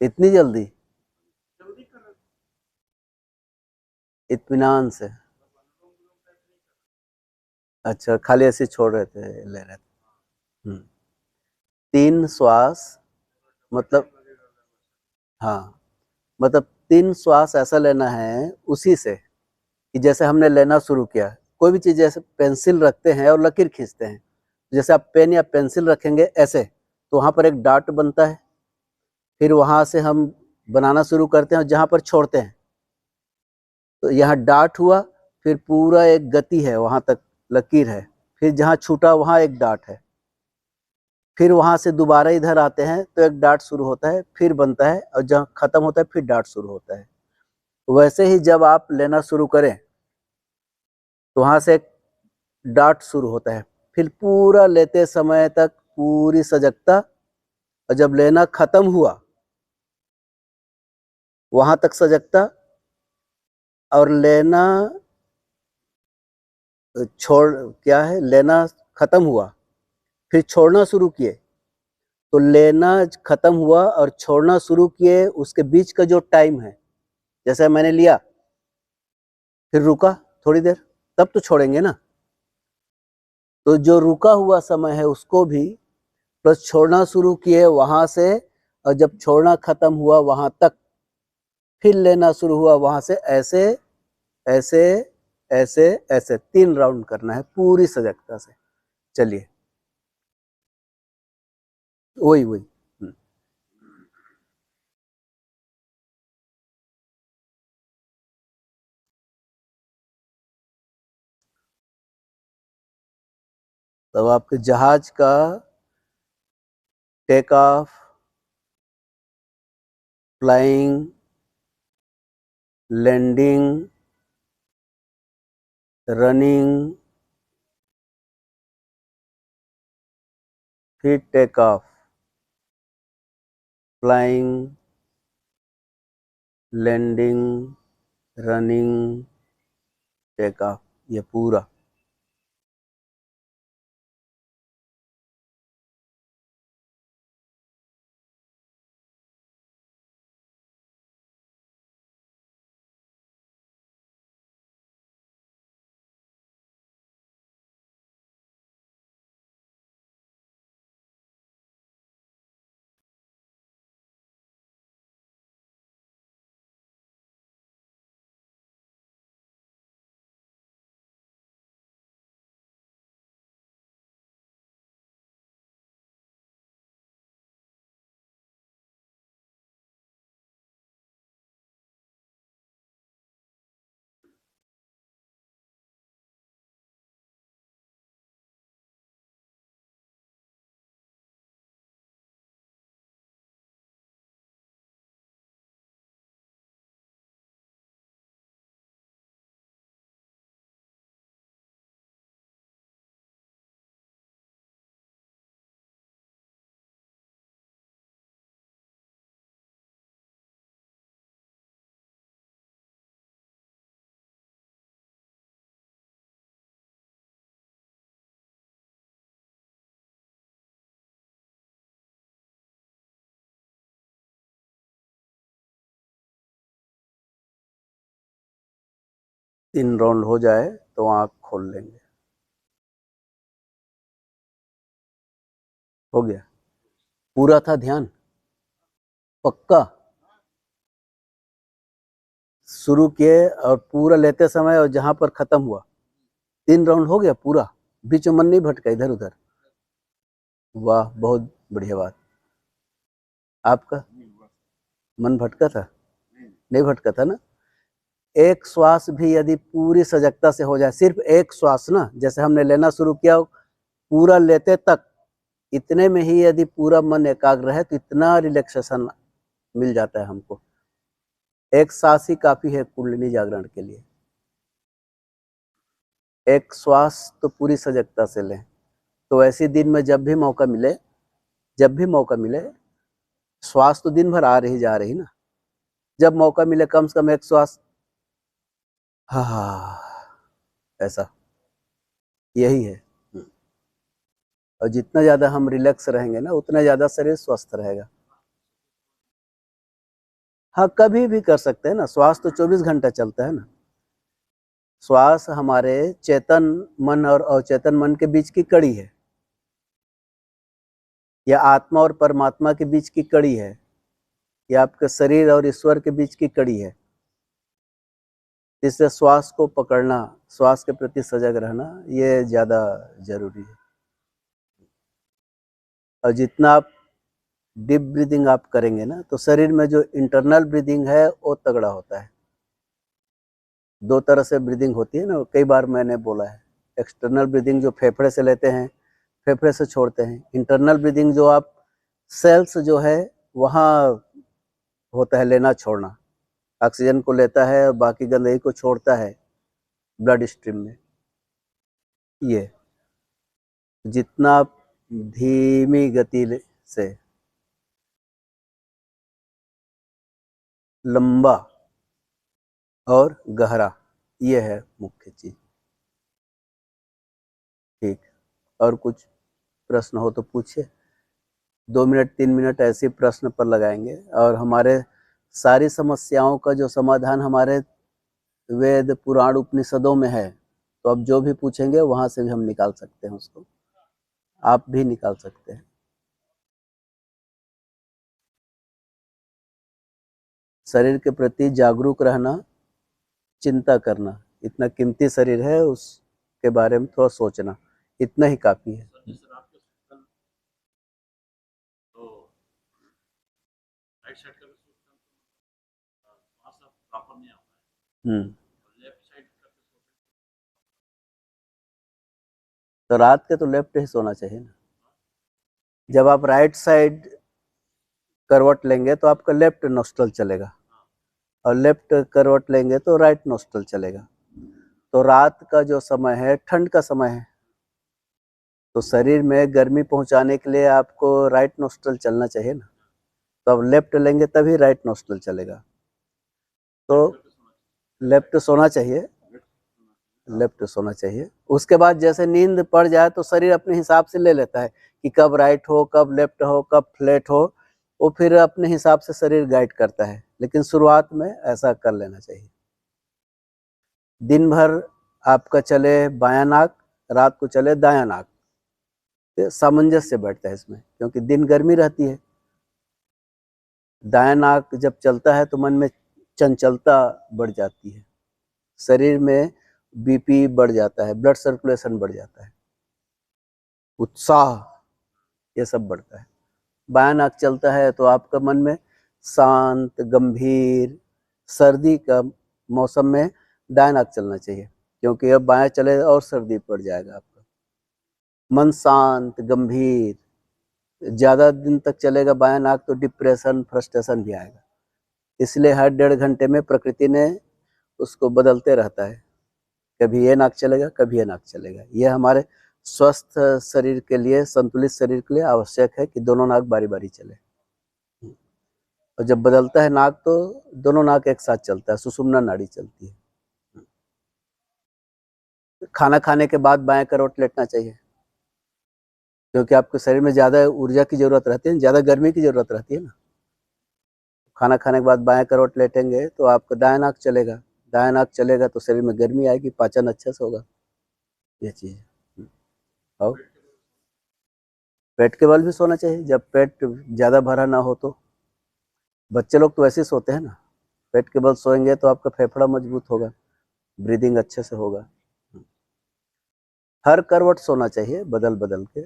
इतनी जल्दी? इत्मीनान से? अच्छा, खाली ऐसे छोड़ रहे थे, ले रहे थे। 3 श्वास, मतलब हाँ, मतलब 3 श्वास ऐसा लेना है उसी से कि जैसे हमने लेना शुरू किया। कोई भी चीज़, जैसे पेंसिल रखते हैं और लकीर खींचते हैं, जैसे आप पेन या पेंसिल रखेंगे ऐसे, तो वहाँ पर एक डॉट बनता है, फिर वहाँ से हम बनाना शुरू करते हैं और जहाँ पर छोड़ते हैं, तो यहाँ डॉट हुआ, फिर पूरा एक गति है, वहाँ तक लकीर है, फिर जहाँ छूटा वहाँ एक डॉट है, फिर वहाँ से दोबारा इधर आते हैं तो एक डॉट शुरू होता है, फिर बनता है, और जहाँ खत्म होता है फिर डॉट शुरू होता है। वैसे ही जब आप लेना शुरू करें तो वहाँ से एक डॉट शुरू होता है, फिर पूरा लेते समय तक पूरी सजगता, और जब लेना खत्म हुआ वहां तक सजगता, और लेना छोड़, क्या है, लेना खत्म हुआ फिर छोड़ना शुरू किए, तो लेना खत्म हुआ और छोड़ना शुरू किए, उसके बीच का जो टाइम है, जैसे मैंने लिया फिर रुका थोड़ी देर, तब तो छोड़ेंगे ना, तो जो रुका हुआ समय है उसको भी प्लस छोड़ना शुरू किए वहां से, और जब छोड़ना खत्म हुआ वहां तक, फिर लेना शुरू हुआ वहां से, ऐसे ऐसे ऐसे ऐसे 3 राउंड करना है पूरी सजगता से। चलिए, वही वही। तब आपके जहाज का take off, flying, landing, running, फिर take off, flying, landing, running, take off, ये पूरा। तीन राउंड हो जाए तो आंख खोल लेंगे। हो गया? पूरा था ध्यान? पक्का? शुरू किए और पूरा लेते समय और जहां पर खत्म हुआ 3 राउंड हो गया पूरा? बीच में मन नहीं भटका इधर उधर? वाह, बहुत बढ़िया बात। आपका मन भटका था? नहीं भटका था ना? एक श्वास भी यदि पूरी सजगता से हो जाए, सिर्फ एक श्वास ना, जैसे हमने लेना शुरू किया पूरा लेते तक, इतने में ही यदि पूरा मन एकाग्र है तो इतना रिलैक्सेशन मिल जाता है हमको। एक सांस ही काफी है कुंडलिनी जागरण के लिए। एक श्वास तो पूरी सजगता से लें। तो ऐसे दिन में जब भी मौका मिले, जब भी मौका मिले, श्वास तो दिन भर आ रही जा रही ना, जब मौका मिले कम से कम एक श्वास, हाँ, ऐसा, यही है। और जितना ज्यादा हम रिलैक्स रहेंगे ना, उतना ज्यादा शरीर स्वस्थ रहेगा। हाँ, कभी भी कर सकते हैं ना, श्वास तो 24 घंटा चलता है ना। श्वास हमारे चेतन मन और अचेतन मन के बीच की कड़ी है, या आत्मा और परमात्मा के बीच की कड़ी है, या आपके शरीर और ईश्वर के बीच की कड़ी है। इसलिए श्वास को पकड़ना, श्वास के प्रति सजग रहना, ये ज़्यादा जरूरी है। और जितना आप डीप ब्रीदिंग आप करेंगे ना, तो शरीर में जो इंटरनल ब्रीदिंग है वो तगड़ा होता है। 2 तरह से ब्रीदिंग होती है ना, कई बार मैंने बोला है। एक्सटर्नल ब्रीदिंग जो फेफड़े से लेते हैं, फेफड़े से छोड़ते हैं। इंटरनल ब्रीदिंग जो आप सेल्स जो है वहाँ होता है लेना छोड़ना, ऑक्सीजन को लेता है और बाकी गंदगी को छोड़ता है ब्लड स्ट्रीम में। ये जितना आप धीमी गति से लंबा और गहरा, ये है मुख्य चीज। ठीक, और कुछ प्रश्न हो तो पूछिए। 2 मिनट 3 मिनट ऐसे प्रश्न पर लगाएंगे, और हमारे सारी समस्याओं का जो समाधान हमारे वेद पुराण उपनिषदों में है, तो अब जो भी पूछेंगे वहां से भी हम निकाल सकते हैं उसको, आप भी निकाल सकते हैं। शरीर के प्रति जागरूक रहना, चिंता करना, इतना कीमती शरीर है उसके बारे में थोड़ा सोचना, इतना ही काफी है। तो रात के तो लेफ्ट ही सोना चाहिए ना। जब आप राइट साइड करवट लेंगे तो आपका लेफ्ट नोस्ट्रल चलेगा, और लेफ्ट करवट लेंगे तो राइट नोस्ट्रल चलेगा। तो रात का जो समय है ठंड का समय है, तो शरीर में गर्मी पहुंचाने के लिए आपको राइट नोस्ट्रल चलना चाहिए ना। तो अब लेफ्ट लेंगे तभी राइट नोस्ट्रल चलेगा। तो लेफ्ट सोना चाहिए, लेफ्ट सोना चाहिए। उसके बाद जैसे नींद पड़ जाए तो शरीर अपने हिसाब से ले लेता है कि कब राइट हो, कब लेफ्ट हो, कब फ्लैट हो, वो फिर अपने हिसाब से शरीर गाइड करता है। लेकिन शुरुआत में ऐसा कर लेना चाहिए। दिन भर आपका चले बायां नाक, रात को चले दायां नाक, तो सामंजस्य बैठता है इसमें, क्योंकि दिन गर्मी रहती है। दायां नाक जब चलता है तो मन में चंचलता बढ़ जाती है, शरीर में बीपी बढ़ जाता है, ब्लड सर्कुलेशन बढ़ जाता है, उत्साह ये सब बढ़ता है। बायां नाक चलता है तो आपका मन में शांत गंभीर, सर्दी का मौसम में दायां नाक चलना चाहिए, क्योंकि अब बायां चले और सर्दी पड़ जाएगा आपका। मन शांत गंभीर, ज़्यादा दिन तक चलेगा बायां नाक तो डिप्रेशन फ्रस्ट्रेशन भी आएगा। इसलिए हर 1.5 घंटे में प्रकृति ने उसको बदलते रहता है, कभी ये नाक चलेगा कभी ये नाक चलेगा। ये हमारे स्वस्थ शरीर के लिए, संतुलित शरीर के लिए आवश्यक है कि दोनों नाक बारी बारी चले। और जब बदलता है नाक तो दोनों नाक एक साथ चलता है, सुषुम्ना नाड़ी चलती है। खाना खाने के बाद बाएं करवट लेटना चाहिए, क्योंकि आपके शरीर में ज़्यादा ऊर्जा की जरूरत रहती है, ज़्यादा गर्मी की जरूरत रहती है ना। खाना खाने के बाद बाएं करवट लेटेंगे तो आपका दायां नाक चलेगा, दायां नाक चलेगा तो शरीर में गर्मी आएगी, पाचन अच्छे से होगा, ये चीज़ है। और पेट के बल भी सोना चाहिए, जब पेट ज़्यादा भरा ना हो तो। बच्चे लोग तो वैसे ही सोते हैं ना, पेट के बल सोएंगे तो आपका फेफड़ा मजबूत होगा, ब्रीदिंग अच्छे से होगा। हर करवट सोना चाहिए बदल बदल के।